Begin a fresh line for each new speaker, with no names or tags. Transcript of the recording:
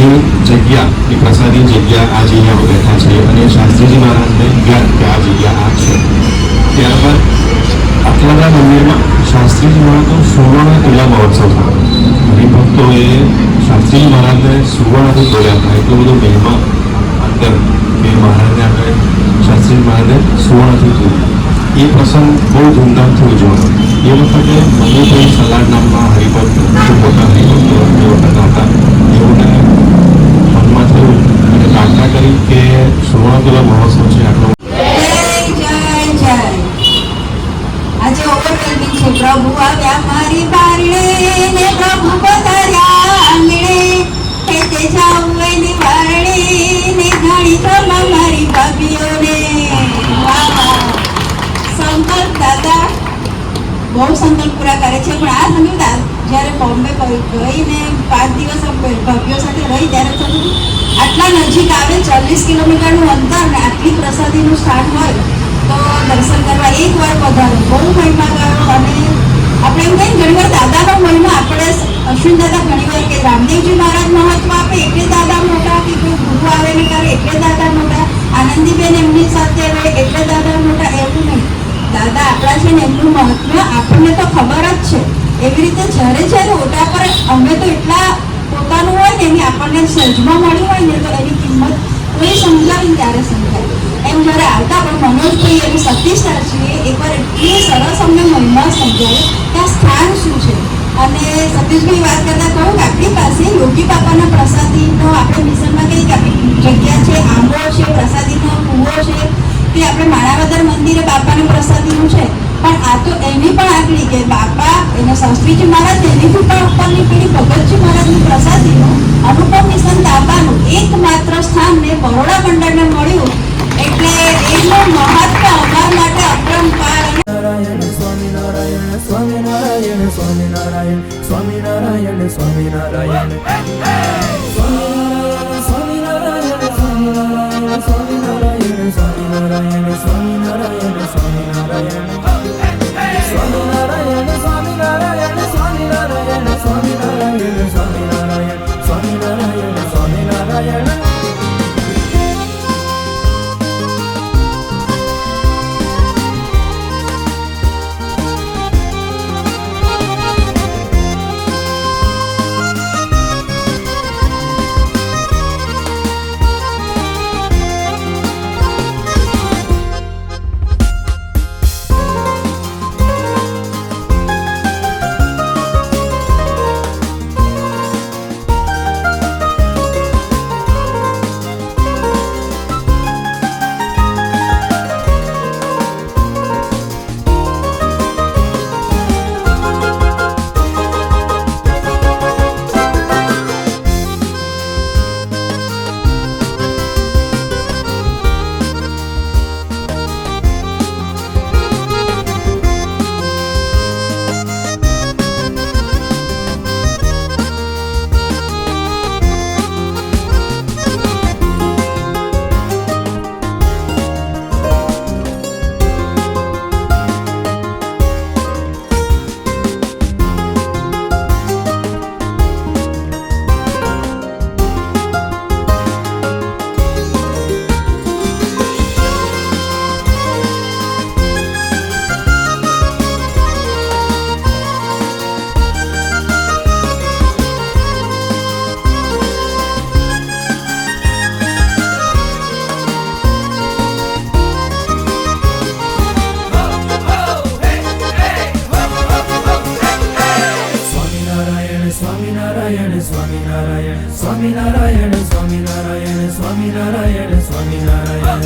એ જગ્યા એ પ્રસાદી જગ્યા આજે અહીંયા બેઠા છે અને શાસ્ત્રીજી મહારાજને જ્ઞાન કે આ જગ્યા આ છે. ત્યારબાદ આટલાદા મંદિરમાં શાસ્ત્રીજી મહારાજનો સુવર્ણ તુલા મહોત્સવ થયો. હરિભક્તોએ શાસ્ત્રીજી મહારાજને સુવર્ણથી તોડ્યા હતા. એટલો બધો મહિમા અંદર કે મહારાજને આપણે શાસ્ત્રીજી મહારાજને સુવર્ણથી તોડ્યું. એ પ્રસંગ બહુ ધૂમધામથી ઉજવવાનો. એ વખતે મનુભાઈ સલાડ નામના હરિભક્ત ખૂબ મોટા હરિભક્તો એ વખતના હતા. એઓને મનમાં થયું અને પ્રાર્થના કરી કે સુવર્ણતુલા મહોત્સવ છે આટલો.
આજે ઓવરવેલ્મિંગ છે. પ્રભુ આવ્યા મારી બારણે ને પ્રભુ પધાર્યા આંગણે, ખેતે જાઉં એની વારણે ને ઘણી થવા મારી ભાભીઓને. સંકલ્પ દાદા બહુ સંકલ્પ પૂરા કરે છે. પણ આ સમજ્યું જ્યારે બોમ્બે ગઈને 5 દિવસ ભાભીઓ સાથે રહી ત્યારે સમજ્યું આટલા નજીક આવે 40 કિલોમીટરનું અંતર ને આટલી પ્રસાદીનું સ્થાન હોય તો દર્શન કરવા એકવાર પધારો. બહુ મહિમા ગયો. અને આપણે એમ કહીએ ઘણી વાર દાદાનો મહિમા આપણે અશ્વિન દાદા ઘણી વાર કે રામદેવજી મહારાજ મહત્વ આપે એટલે દાદા મોટા, કે કોઈ ગુરુ આવે ને કરે એટલે દાદા મોટા, આનંદીબેન એમની સાથે રહે એટલે દાદા મોટા, એવું નહીં. દાદા આપણા છે ને એમનું મહત્વ આપણને તો ખબર જ છે. એવી રીતે જ્યારે જ્યારે ઓટા પર અમે તો એટલા પોતાનું હોય ને એની આપણને સર્જમાં મળી હોય ને તો એની કિંમત કોઈ સમજાવી ત્યારે સમજાય. એમ જ્યારે આવતા પણ મનોજભાઈ અને સતીશ સાહેબજીએ એકવાર એટલી સરસ અમને મહિમા સમજાવી કે આ સ્થાન શું છે. અને સતીશભાઈ વાત કરતા કહું કે આપણી પાસે યોગી બાપાના પ્રસાદીનો આપણે મિશનમાં કહીએ કે આપણી જગ્યા છે, આંબો છે, પ્રસાદીનો કૂવો છે, કે આપણે માણાવદર મંદિરે બાપાની પ્રસાદીનું છે. પણ આ તો એની પણ આટલી કે બાપા એને શાસ્ત્રીજી મહારાજ એની પણ ઉપરની પીઢી ભગતજી મહારાજની પ્રસાદીનું અનુપમ મિશન તાંબાનું એકમાત્ર સ્થાન ને બરોડા મંડળને મળ્યું એટલે એનું મહત્વ અમારા માટે અપરંપાર.
Narayan Swaminarayan Swaminarayan Swaminarayan Swaminarayan Swaminarayan Swaminarayan Swaminarayan Swaminarayan Swaminarayan Swaminarayan Swaminarayan Swaminarayan Swaminarayan Swaminarayan Swaminarayan Swaminarayan Swaminarayan Swaminarayan Swaminarayan. Swaminarayan Swaminarayan Swaminarayan Swaminarayan Swaminarayan Swaminarayan